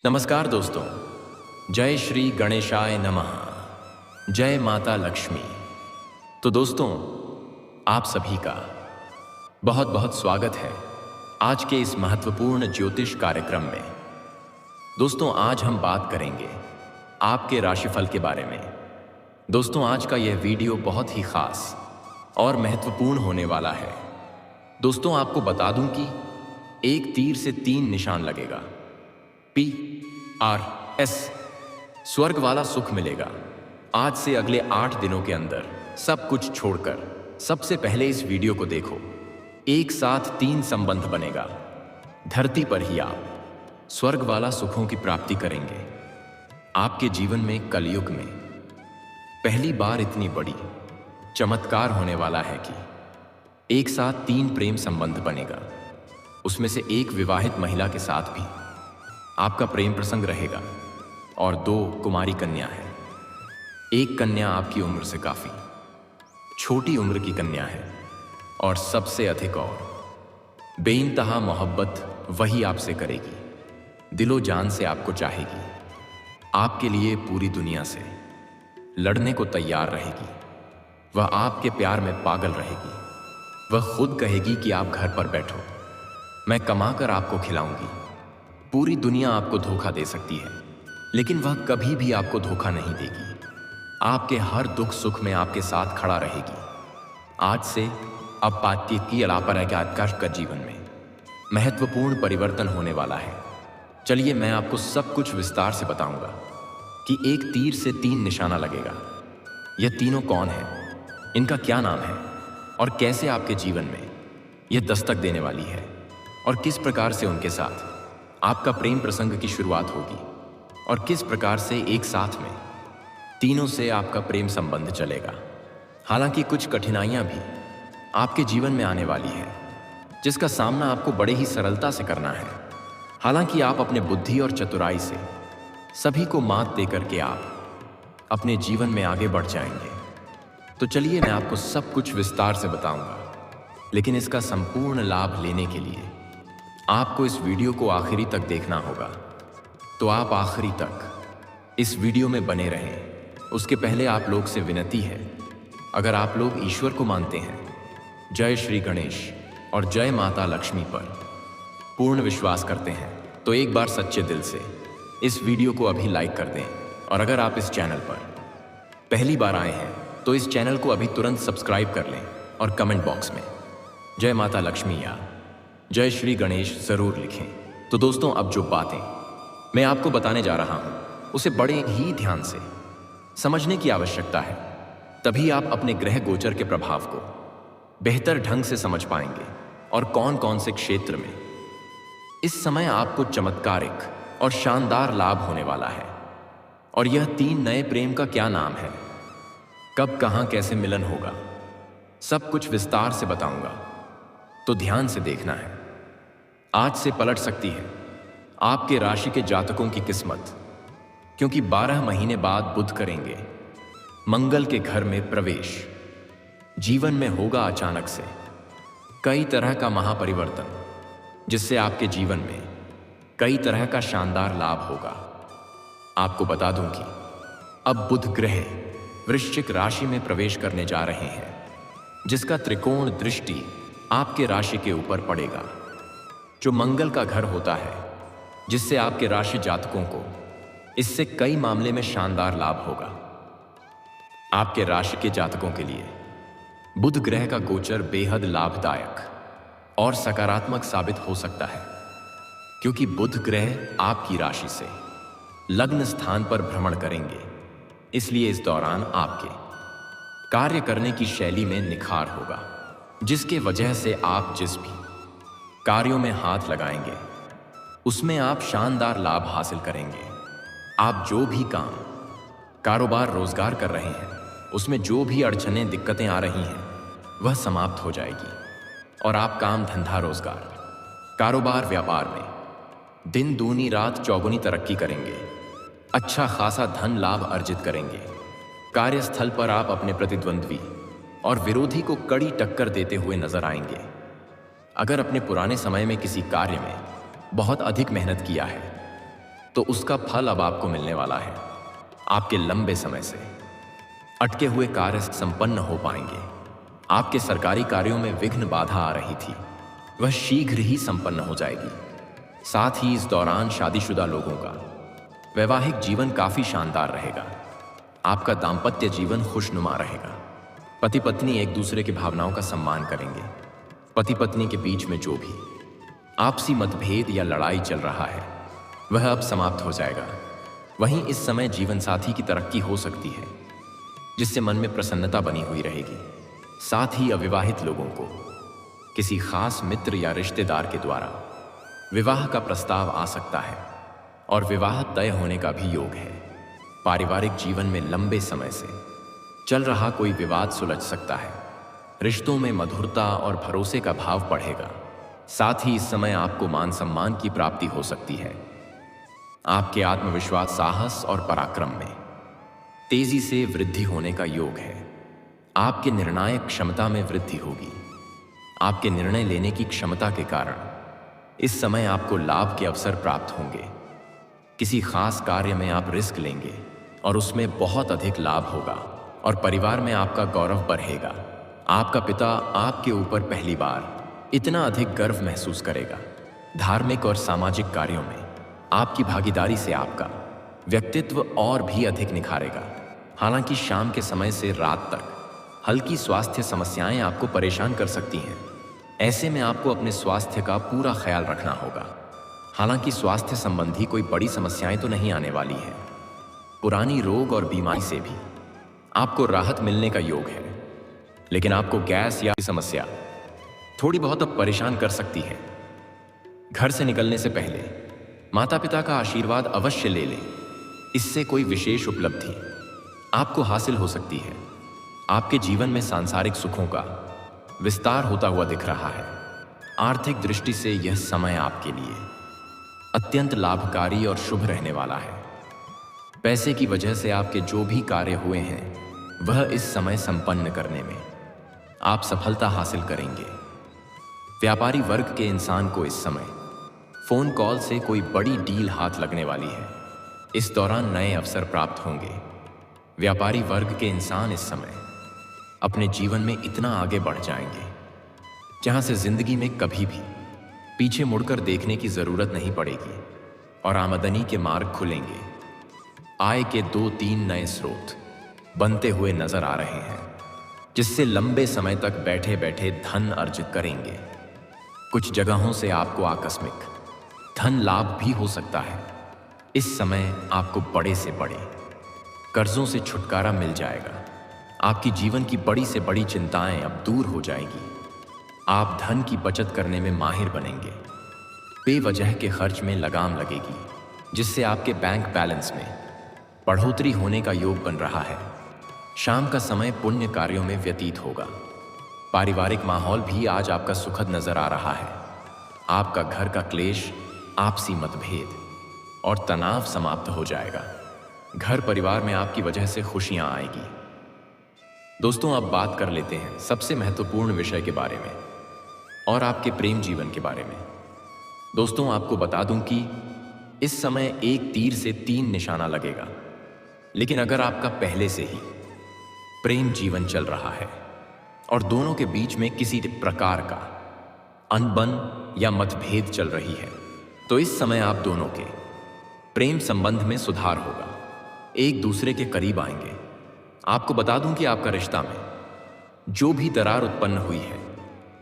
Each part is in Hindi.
नमस्कार दोस्तों। जय श्री गणेशाय नमः। जय माता लक्ष्मी। तो दोस्तों, आप सभी का बहुत बहुत स्वागत है आज के इस महत्वपूर्ण ज्योतिष कार्यक्रम में। दोस्तों, आज हम बात करेंगे आपके राशिफल के बारे में। दोस्तों, आज का यह वीडियो बहुत ही खास और महत्वपूर्ण होने वाला है। दोस्तों, आपको बता दूं कि एक तीर से 3 निशान लगेगा। PRS स्वर्ग वाला सुख मिलेगा। आज से अगले 8 दिनों के अंदर सब कुछ छोड़कर सबसे पहले इस वीडियो को देखो। एक साथ 3 संबंध बनेगा। धरती पर ही आप स्वर्ग वाला सुखों की प्राप्ति करेंगे। आपके जीवन में कलयुग में पहली बार इतनी बड़ी चमत्कार होने वाला है कि एक साथ 3 प्रेम संबंध बनेगा। उसमें से एक विवाहित महिला के साथ भी आपका प्रेम प्रसंग रहेगा और 2 कुमारी कन्या है। एक कन्या आपकी उम्र से काफी छोटी उम्र की कन्या है और सबसे अधिक और बेइंतहा मोहब्बत वही आपसे करेगी। दिलो जान से आपको चाहेगी। आपके लिए पूरी दुनिया से लड़ने को तैयार रहेगी। वह आपके प्यार में पागल रहेगी। वह खुद कहेगी कि आप घर पर बैठो, मैं कमाकर आपको खिलाऊंगी। पूरी दुनिया आपको धोखा दे सकती है, लेकिन वह कभी भी आपको धोखा नहीं देगी। आपके हर दुख सुख में आपके साथ खड़ा रहेगी। आज से अब बातचीत की अलापरकार का जीवन में महत्वपूर्ण परिवर्तन होने वाला है। चलिए, मैं आपको सब कुछ विस्तार से बताऊंगा कि एक तीर से 3 निशाना लगेगा। यह तीनों कौन है, इनका क्या नाम है और कैसे आपके जीवन में यह दस्तक देने वाली है और किस प्रकार से उनके साथ आपका प्रेम प्रसंग की शुरुआत होगी और किस प्रकार से एक साथ में तीनों से आपका प्रेम संबंध चलेगा। हालांकि कुछ कठिनाइयां भी आपके जीवन में आने वाली है, जिसका सामना आपको बड़े ही सरलता से करना है। हालांकि आप अपने बुद्धि और चतुराई से सभी को मात देकर के आप अपने जीवन में आगे बढ़ जाएंगे। तो चलिए, मैं आपको सब कुछ विस्तार से बताऊंगा, लेकिन इसका संपूर्ण लाभ लेने के लिए आपको इस वीडियो को आखिरी तक देखना होगा। तो आप आखिरी तक इस वीडियो में बने रहें। उसके पहले आप लोग से विनती है, अगर आप लोग ईश्वर को मानते हैं, जय श्री गणेश और जय माता लक्ष्मी पर पूर्ण विश्वास करते हैं, तो एक बार सच्चे दिल से इस वीडियो को अभी लाइक कर दें। और अगर आप इस चैनल पर पहली बार आए हैं तो इस चैनल को अभी तुरंत सब्सक्राइब कर लें और कमेंट बॉक्स में जय माता लक्ष्मी या जय श्री गणेश जरूर लिखें। तो दोस्तों, अब जो बातें मैं आपको बताने जा रहा हूं, उसे बड़े ही ध्यान से समझने की आवश्यकता है। तभी आप अपने ग्रह गोचर के प्रभाव को बेहतर ढंग से समझ पाएंगे और कौन कौन से क्षेत्र में इस समय आपको चमत्कारिक और शानदार लाभ होने वाला है। और यह 3 नए प्रेम का क्या नाम है, कब कहां कैसे मिलन होगा, सब कुछ विस्तार से बताऊंगा। तो ध्यान से देखना है। आज से पलट सकती है आपके राशि के जातकों की किस्मत, क्योंकि 12 महीने बाद बुध करेंगे मंगल के घर में प्रवेश। जीवन में होगा अचानक से कई तरह का महापरिवर्तन, जिससे आपके जीवन में कई तरह का शानदार लाभ होगा। आपको बता दूं कि अब बुध ग्रह वृश्चिक राशि में प्रवेश करने जा रहे हैं, जिसका त्रिकोण दृष्टि आपके राशि के ऊपर पड़ेगा, जो मंगल का घर होता है, जिससे आपके राशि जातकों को इससे कई मामले में शानदार लाभ होगा। आपके राशि के जातकों के लिए बुध ग्रह का गोचर बेहद लाभदायक और सकारात्मक साबित हो सकता है, क्योंकि बुध ग्रह आपकी राशि से लग्न स्थान पर भ्रमण करेंगे। इसलिए इस दौरान आपके कार्य करने की शैली में निखार होगा, जिसके वजह से आप जिस भी कार्यों में हाथ लगाएंगे उसमें आप शानदार लाभ हासिल करेंगे। आप जो भी काम कारोबार रोजगार कर रहे हैं, उसमें जो भी अड़चनें दिक्कतें आ रही हैं वह समाप्त हो जाएगी और आप काम धंधा रोजगार कारोबार व्यापार में दिन दूनी रात चौगुनी तरक्की करेंगे। अच्छा खासा धन लाभ अर्जित करेंगे। कार्यस्थल पर आप अपने प्रतिद्वंद्वी और विरोधी को कड़ी टक्कर देते हुए नजर आएंगे। अगर अपने पुराने समय में किसी कार्य में बहुत अधिक मेहनत किया है तो उसका फल अब आपको मिलने वाला है। आपके लंबे समय से अटके हुए कार्य संपन्न हो पाएंगे। आपके सरकारी कार्यों में विघ्न बाधा आ रही थी, वह शीघ्र ही संपन्न हो जाएगी। साथ ही इस दौरान शादीशुदा लोगों का वैवाहिक जीवन काफी शानदार रहेगा। आपका दाम्पत्य जीवन खुशनुमा रहेगा। पति पत्नी एक दूसरे की भावनाओं का सम्मान करेंगे। पति पत्नी के बीच में जो भी आपसी मतभेद या लड़ाई चल रहा है वह अब समाप्त हो जाएगा। वहीं इस समय जीवन साथी की तरक्की हो सकती है, जिससे मन में प्रसन्नता बनी हुई रहेगी। साथ ही अविवाहित लोगों को किसी खास मित्र या रिश्तेदार के द्वारा विवाह का प्रस्ताव आ सकता है और विवाह तय होने का भी योग है। पारिवारिक जीवन में लंबे समय से चल रहा कोई विवाद सुलझ सकता है। रिश्तों में मधुरता और भरोसे का भाव बढ़ेगा। साथ ही इस समय आपको मान सम्मान की प्राप्ति हो सकती है। आपके आत्मविश्वास, साहस और पराक्रम में तेजी से वृद्धि होने का योग है। आपके निर्णायक क्षमता में वृद्धि होगी। आपके निर्णय लेने की क्षमता के कारण इस समय आपको लाभ के अवसर प्राप्त होंगे। किसी खास कार्य में आप रिस्क लेंगे और उसमें बहुत अधिक लाभ होगा और परिवार में आपका गौरव बढ़ेगा। आपका पिता आपके ऊपर पहली बार इतना अधिक गर्व महसूस करेगा। धार्मिक और सामाजिक कार्यों में आपकी भागीदारी से आपका व्यक्तित्व और भी अधिक निखारेगा। हालांकि शाम के समय से रात तक हल्की स्वास्थ्य समस्याएं आपको परेशान कर सकती हैं। ऐसे में आपको अपने स्वास्थ्य का पूरा ख्याल रखना होगा। हालांकि स्वास्थ्य संबंधी कोई बड़ी समस्याएं तो नहीं आने वाली है। पुरानी रोग और बीमारी से भी आपको राहत मिलने का योग है, लेकिन आपको गैस या समस्या थोड़ी बहुत अब परेशान कर सकती है। घर से निकलने से पहले माता पिता का आशीर्वाद अवश्य ले लें। इससे कोई विशेष उपलब्धि आपको हासिल हो सकती है। आपके जीवन में सांसारिक सुखों का विस्तार होता हुआ दिख रहा है। आर्थिक दृष्टि से यह समय आपके लिए अत्यंत लाभकारी और शुभ रहने वाला है। पैसे की वजह से आपके जो भी कार्य हुए हैं वह इस समय संपन्न करने में आप सफलता हासिल करेंगे। व्यापारी वर्ग के इंसान को इस समय फोन कॉल से कोई बड़ी डील हाथ लगने वाली है। इस दौरान नए अवसर प्राप्त होंगे। व्यापारी वर्ग के इंसान इस समय अपने जीवन में इतना आगे बढ़ जाएंगे जहां से जिंदगी में कभी भी पीछे मुड़कर देखने की जरूरत नहीं पड़ेगी और आमदनी के मार्ग खुलेंगे। आय के 2-3 नए स्रोत बनते हुए नजर आ रहे हैं, जिससे लंबे समय तक बैठे बैठे धन अर्जित करेंगे। कुछ जगहों से आपको आकस्मिक धन लाभ भी हो सकता है। इस समय आपको बड़े से बड़े कर्जों से छुटकारा मिल जाएगा। आपकी जीवन की बड़ी से बड़ी चिंताएं अब दूर हो जाएगी। आप धन की बचत करने में माहिर बनेंगे। बेवजह के खर्च में लगाम लगेगी, जिससे आपके बैंक बैलेंस में बढ़ोतरी होने का योग बन रहा है। शाम का समय पुण्य कार्यों में व्यतीत होगा। पारिवारिक माहौल भी आज आपका सुखद नजर आ रहा है। आपका घर का क्लेश, आपसी मतभेद और तनाव समाप्त हो जाएगा। घर परिवार में आपकी वजह से खुशियां आएगी। दोस्तों, अब बात कर लेते हैं सबसे महत्वपूर्ण विषय के बारे में और आपके प्रेम जीवन के बारे में। दोस्तों, आपको बता दूं कि इस समय एक तीर से 3 निशाना लगेगा। लेकिन अगर आपका पहले से ही प्रेम जीवन चल रहा है और दोनों के बीच में किसी प्रकार का अनबन या मतभेद चल रही है, तो इस समय आप दोनों के प्रेम संबंध में सुधार होगा। एक दूसरे के करीब आएंगे। आपको बता दूं कि आपका रिश्ता में जो भी दरार उत्पन्न हुई है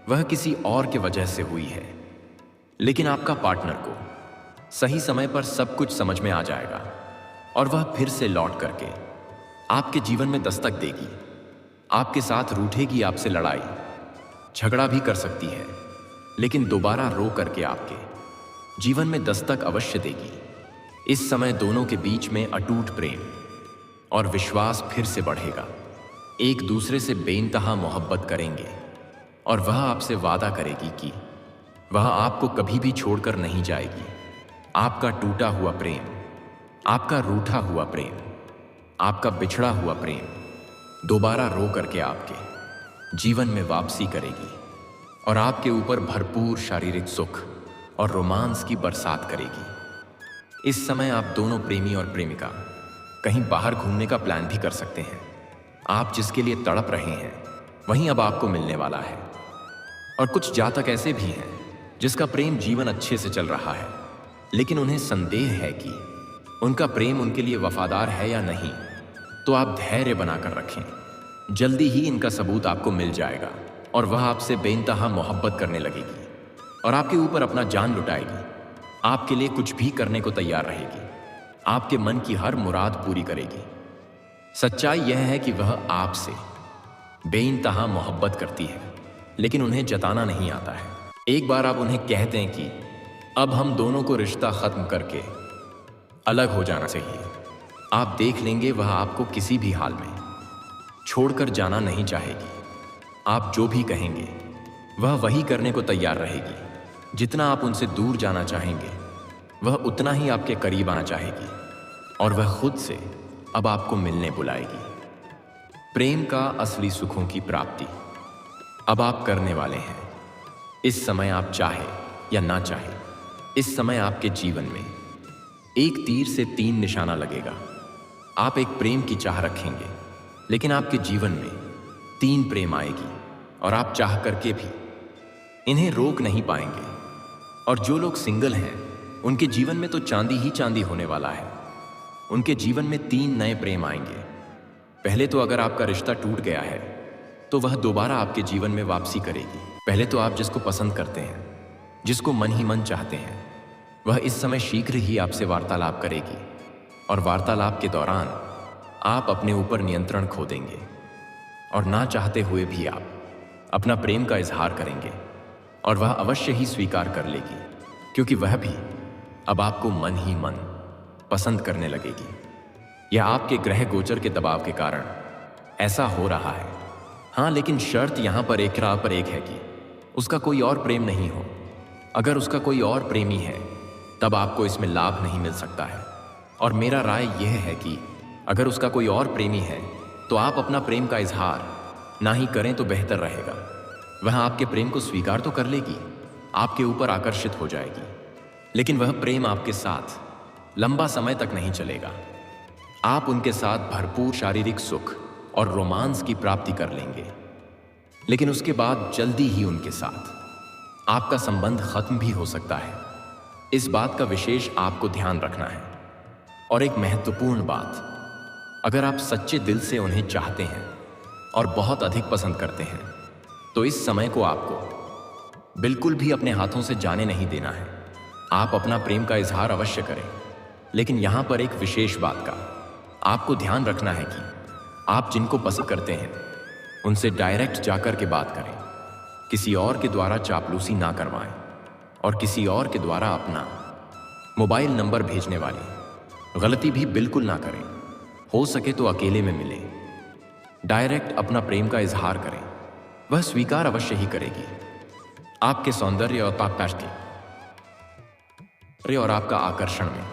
वह किसी और के वजह से हुई है, लेकिन आपका पार्टनर को सही समय पर सब कुछ समझ में आ जाएगा और वह फिर से लौट करके आपके जीवन में दस्तक देगी। आपके साथ रूठेगी, आपसे लड़ाई झगड़ा भी कर सकती है, लेकिन दोबारा रो करके आपके जीवन में दस्तक अवश्य देगी। इस समय दोनों के बीच में अटूट प्रेम और विश्वास फिर से बढ़ेगा। एक दूसरे से बेइंतहा मोहब्बत करेंगे और वह आपसे वादा करेगी कि वह आपको कभी भी छोड़कर नहीं जाएगी। आपका टूटा हुआ प्रेम, आपका रूठा हुआ प्रेम, आपका बिछड़ा हुआ प्रेम दोबारा रो करके आपके जीवन में वापसी करेगी और आपके ऊपर भरपूर शारीरिक सुख और रोमांस की बरसात करेगी। इस समय आप दोनों प्रेमी और प्रेमिका कहीं बाहर घूमने का प्लान भी कर सकते हैं। आप जिसके लिए तड़प रहे हैं वहीं अब आपको मिलने वाला है। और कुछ जातक ऐसे भी हैं जिसका प्रेम जीवन अच्छे से चल रहा है, लेकिन उन्हें संदेह है कि उनका प्रेम उनके लिए वफादार है या नहीं। तो आप धैर्य बनाकर रखें, जल्दी ही इनका सबूत आपको मिल जाएगा और वह आपसे बेइंतहा मोहब्बत करने लगेगी और आपके ऊपर अपना जान लुटाएगी। आपके लिए कुछ भी करने को तैयार रहेगी, आपके मन की हर मुराद पूरी करेगी। सच्चाई यह है कि वह आपसे बेइंतहा मोहब्बत करती है, लेकिन उन्हें जताना नहीं आता है। एक बार आप उन्हें कहते हैं कि अब हम दोनों को रिश्ता खत्म करके अलग हो जाना चाहिए, आप देख लेंगे वह आपको किसी भी हाल में छोड़कर जाना नहीं चाहेगी। आप जो भी कहेंगे वह वही करने को तैयार रहेगी। जितना आप उनसे दूर जाना चाहेंगे वह उतना ही आपके करीब आना चाहेगी और वह खुद से अब आपको मिलने बुलाएगी। प्रेम का असली सुखों की प्राप्ति अब आप करने वाले हैं। इस समय आप चाहे या ना चाहे, इस समय आपके जीवन में एक तीर से 3 निशाना लगेगा। आप एक प्रेम की चाह रखेंगे, लेकिन आपके जीवन में 3 प्रेम आएगी और आप चाह करके भी इन्हें रोक नहीं पाएंगे। और जो लोग सिंगल हैं उनके जीवन में तो चांदी ही चांदी होने वाला है। उनके जीवन में 3 नए प्रेम आएंगे। पहले तो अगर आपका रिश्ता टूट गया है तो वह दोबारा आपके जीवन में वापसी करेगी। पहले तो आप जिसको पसंद करते हैं, जिसको मन ही मन चाहते हैं, वह इस समय शीघ्र ही आपसे वार्तालाप करेगी और वार्तालाप के दौरान आप अपने ऊपर नियंत्रण खो देंगे और ना चाहते हुए भी आप अपना प्रेम का इजहार करेंगे और वह अवश्य ही स्वीकार कर लेगी, क्योंकि वह भी अब आपको मन ही मन पसंद करने लगेगी। यह आपके ग्रह गोचर के दबाव के कारण ऐसा हो रहा है। हाँ, लेकिन शर्त यहां पर एक है कि उसका कोई और प्रेम नहीं हो। अगर उसका कोई और प्रेमी है तब आपको इसमें लाभ नहीं मिल सकता है। और मेरा राय यह है कि अगर उसका कोई और प्रेमी है तो आप अपना प्रेम का इजहार ना ही करें तो बेहतर रहेगा। वह आपके प्रेम को स्वीकार तो कर लेगी, आपके ऊपर आकर्षित हो जाएगी, लेकिन वह प्रेम आपके साथ लंबा समय तक नहीं चलेगा। आप उनके साथ भरपूर शारीरिक सुख और रोमांस की प्राप्ति कर लेंगे, लेकिन उसके बाद जल्दी ही उनके साथ आपका संबंध खत्म भी हो सकता है। इस बात का विशेष आपको ध्यान रखना है। और एक महत्वपूर्ण बात, अगर आप सच्चे दिल से उन्हें चाहते हैं और बहुत अधिक पसंद करते हैं तो इस समय को आपको बिल्कुल भी अपने हाथों से जाने नहीं देना है। आप अपना प्रेम का इजहार अवश्य करें, लेकिन यहां पर एक विशेष बात का आपको ध्यान रखना है कि आप जिनको पसंद करते हैं उनसे डायरेक्ट जाकर के बात करें। किसी और के द्वारा चापलूसी ना करवाएं और किसी और के द्वारा अपना मोबाइल नंबर भेजने वाली गलती भी बिल्कुल ना करें। हो सके तो अकेले में मिलें, डायरेक्ट अपना प्रेम का इजहार करें, वह स्वीकार अवश्य ही करेगी। आपके सौंदर्य और और आपका आकर्षण में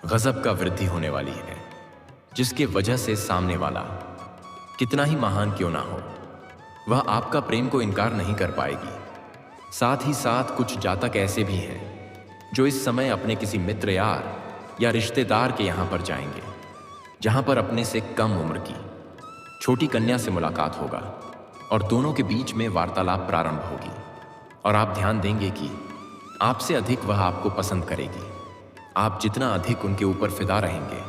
गजब का वृद्धि होने वाली है, जिसके वजह से सामने वाला कितना ही महान क्यों ना हो, वह आपका प्रेम को इनकार नहीं कर पाएगी। साथ ही साथ कुछ जातक ऐसे भी हैं जो इस समय अपने किसी मित्र यार या रिश्तेदार के यहां पर जाएंगे, जहां पर अपने से कम उम्र की छोटी कन्या से मुलाकात होगा और दोनों के बीच में वार्तालाप प्रारंभ होगी। और आप ध्यान देंगे कि आपसे अधिक वह आपको पसंद करेगी। आप जितना अधिक उनके ऊपर फिदा रहेंगे,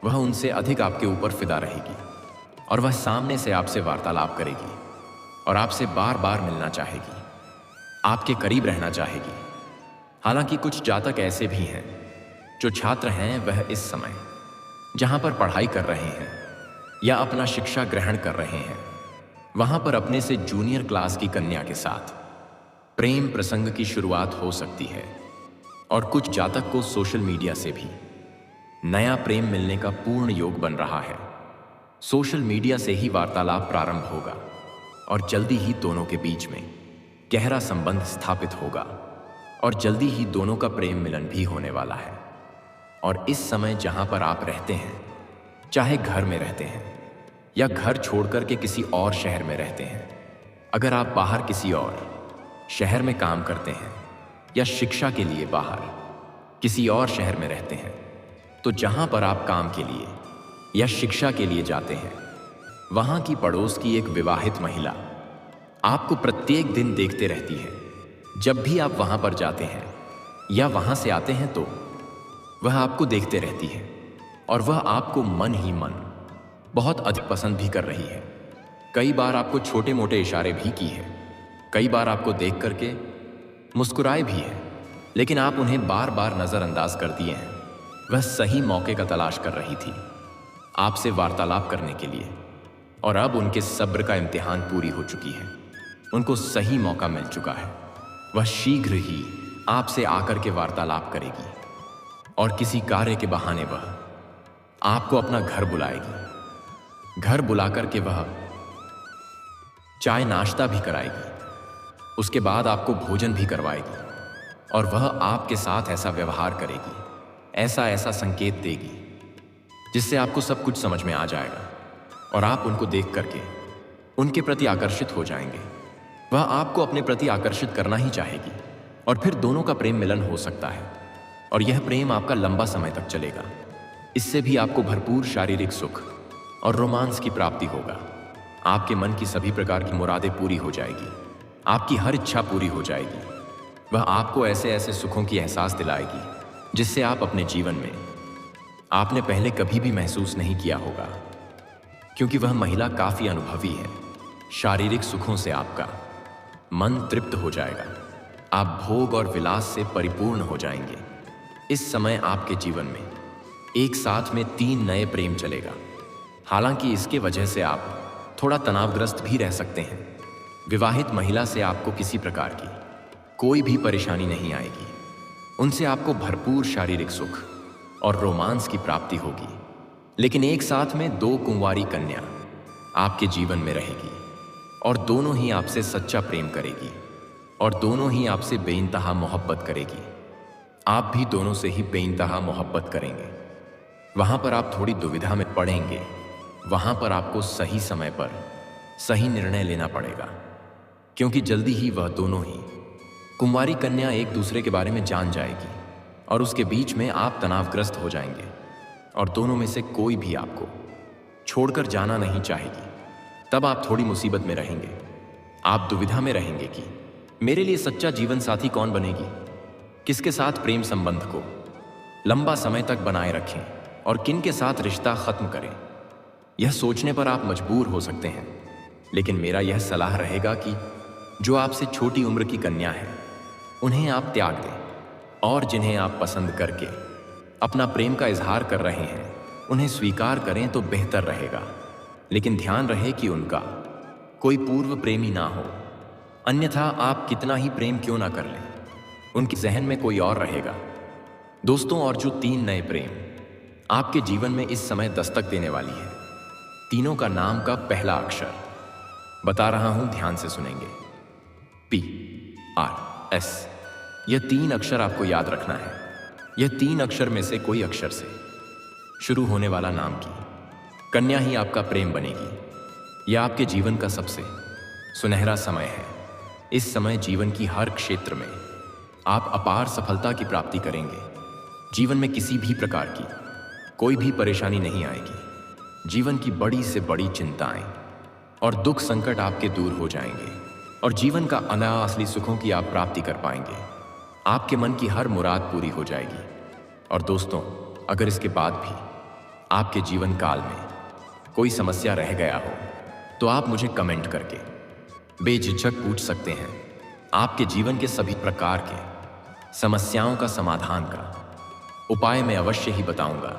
वह उनसे अधिक आपके ऊपर फिदा रहेगी और वह सामने से आपसे वार्तालाप करेगी और आपसे बार बार मिलना चाहेगी, आपके करीब रहना चाहेगी। हालांकि कुछ जातक ऐसे भी हैं जो छात्र हैं, वह इस समय जहां पर पढ़ाई कर रहे हैं या अपना शिक्षा ग्रहण कर रहे हैं, वहां पर अपने से जूनियर क्लास की कन्या के साथ प्रेम प्रसंग की शुरुआत हो सकती है। और कुछ जातक को सोशल मीडिया से भी नया प्रेम मिलने का पूर्ण योग बन रहा है। सोशल मीडिया से ही वार्तालाप प्रारंभ होगा और जल्दी ही दोनों के बीच में गहरा संबंध स्थापित होगा और जल्दी ही दोनों का प्रेम मिलन भी होने वाला है। और इस समय जहां पर आप रहते हैं, चाहे घर में रहते हैं या घर छोड़कर के किसी और शहर में रहते हैं, अगर आप बाहर किसी और शहर में काम करते हैं या शिक्षा के लिए बाहर किसी और शहर में रहते हैं, तो जहां पर आप काम के लिए या शिक्षा के लिए जाते हैं, वहां की पड़ोस की एक विवाहित महिला आपको प्रत्येक दिन देखते रहती है। जब भी आप वहां पर जाते हैं या वहां से आते हैं तो वह आपको देखते रहती है और वह आपको मन ही मन बहुत अधिक पसंद भी कर रही है। कई बार आपको छोटे मोटे इशारे भी की है, कई बार आपको देख करके मुस्कुराए भी है, लेकिन आप उन्हें बार बार नजरअंदाज कर दिए हैं। वह सही मौके का तलाश कर रही थी आपसे वार्तालाप करने के लिए, और अब उनके सब्र का इम्तिहान पूरी हो चुकी है। उनको सही मौका मिल चुका है। वह शीघ्र ही आपसे आकर के वार्तालाप करेगी और किसी कार्य के बहाने वह आपको अपना घर बुलाएगी। घर बुलाकर के वह चाय नाश्ता भी कराएगी, उसके बाद आपको भोजन भी करवाएगी और वह आपके साथ ऐसा व्यवहार करेगी, ऐसा ऐसा संकेत देगी जिससे आपको सब कुछ समझ में आ जाएगा और आप उनको देख करके उनके प्रति आकर्षित हो जाएंगे। वह आपको अपने प्रति आकर्षित करना ही चाहेगी और फिर दोनों का प्रेम मिलन हो सकता है और यह प्रेम आपका लंबा समय तक चलेगा। इससे भी आपको भरपूर शारीरिक सुख और रोमांस की प्राप्ति होगा। आपके मन की सभी प्रकार की मुरादें पूरी हो जाएगी, आपकी हर इच्छा पूरी हो जाएगी। वह आपको ऐसे ऐसे सुखों की एहसास दिलाएगी जिससे आप अपने जीवन में आपने पहले कभी भी महसूस नहीं किया होगा, क्योंकि वह महिला काफी अनुभवी है। शारीरिक सुखों से आपका मन तृप्त हो जाएगा, आप भोग और विलास से परिपूर्ण हो जाएंगे। इस समय आपके जीवन में एक साथ में 3 नए प्रेम चलेगा। हालांकि इसके वजह से आप थोड़ा तनावग्रस्त भी रह सकते हैं। विवाहित महिला से आपको किसी प्रकार की कोई भी परेशानी नहीं आएगी। उनसे आपको भरपूर शारीरिक सुख और रोमांस की प्राप्ति होगी। लेकिन एक साथ में 2 कुंवारी कन्या आपके जीवन में रहेगी और दोनों ही आपसे सच्चा प्रेम करेगी और दोनों ही आपसे बेइंतहा मोहब्बत करेगी। आप भी दोनों से ही बेइंतहा मोहब्बत करेंगे। वहां पर आप थोड़ी दुविधा में पड़ेंगे। वहां पर आपको सही समय पर सही निर्णय लेना पड़ेगा, क्योंकि जल्दी ही वह दोनों ही कुंवारी कन्या एक दूसरे के बारे में जान जाएगी और उसके बीच में आप तनावग्रस्त हो जाएंगे और दोनों में से कोई भी आपको छोड़कर जाना नहीं चाहेगी। तब आप थोड़ी मुसीबत में रहेंगे। आप दुविधा में रहेंगे कि मेरे लिए सच्चा जीवन साथी कौन बनेगी, किसके साथ प्रेम संबंध को लंबा समय तक बनाए रखें और किन के साथ रिश्ता खत्म करें। यह सोचने पर आप मजबूर हो सकते हैं, लेकिन मेरा यह सलाह रहेगा कि जो आपसे छोटी उम्र की कन्या है उन्हें आप त्याग दें और जिन्हें आप पसंद करके अपना प्रेम का इजहार कर रहे हैं उन्हें स्वीकार करें तो बेहतर रहेगा। लेकिन ध्यान रहे कि उनका कोई पूर्व प्रेमी ना हो, अन्यथा आप कितना ही प्रेम क्यों ना कर लें, उनके जहन में कोई और रहेगा। दोस्तों, और जो 3 नए प्रेम आपके जीवन में इस समय दस्तक देने वाली है, तीनों का नाम का पहला अक्षर बता रहा हूं, ध्यान से सुनेंगे। PRS। यह 3 अक्षर आपको याद रखना है। यह 3 अक्षर में से कोई अक्षर से शुरू होने वाला नाम की कन्या ही आपका प्रेम बनेगी। यह आपके जीवन का सबसे सुनहरा समय है। इस समय जीवन की हर क्षेत्र में आप अपार सफलता की प्राप्ति करेंगे। जीवन में किसी भी प्रकार की कोई भी परेशानी नहीं आएगी। जीवन की बड़ी से बड़ी चिंताएं और दुख संकट आपके दूर हो जाएंगे और जीवन का असली सुखों की आप प्राप्ति कर पाएंगे। आपके मन की हर मुराद पूरी हो जाएगी। और दोस्तों, अगर इसके बाद भी आपके जीवन काल में कोई समस्या रह गया हो तो आप मुझे कमेंट करके बेझिझक पूछ सकते हैं। आपके जीवन के सभी प्रकार के समस्याओं का समाधान का उपाय मैं अवश्य ही बताऊंगा।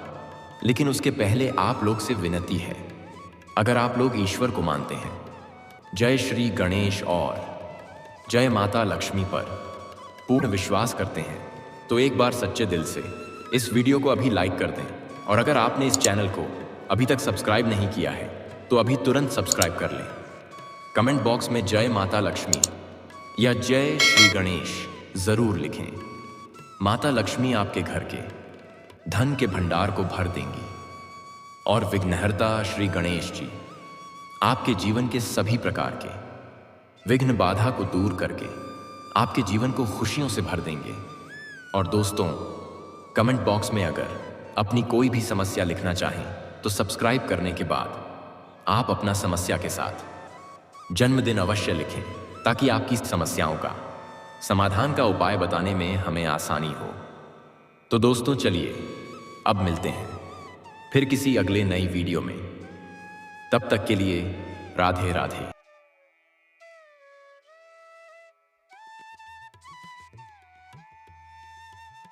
लेकिन उसके पहले आप लोग से विनती है, अगर आप लोग ईश्वर को मानते हैं, जय श्री गणेश और जय माता लक्ष्मी पर पूर्ण विश्वास करते हैं, तो एक बार सच्चे दिल से इस वीडियो को अभी लाइक कर दें। और अगर आपने इस चैनल को अभी तक सब्सक्राइब नहीं किया है तो अभी तुरंत सब्सक्राइब कर लें। कमेंट बॉक्स में जय माता लक्ष्मी या जय श्री गणेश जरूर लिखें। माता लक्ष्मी आपके घर के धन के भंडार को भर देंगी और विघ्नहर्ता श्री गणेश जी आपके जीवन के सभी प्रकार के विघ्न बाधा को दूर करके आपके जीवन को खुशियों से भर देंगे। और दोस्तों, कमेंट बॉक्स में अगर अपनी कोई भी समस्या लिखना चाहें तो सब्सक्राइब करने के बाद आप अपना समस्या के साथ जन्मदिन अवश्य लिखें, ताकि आपकी समस्याओं का समाधान का उपाय बताने में हमें आसानी हो। तो दोस्तों चलिए अब मिलते हैं फिर किसी अगले नई वीडियो में। तब तक के लिए राधे राधे।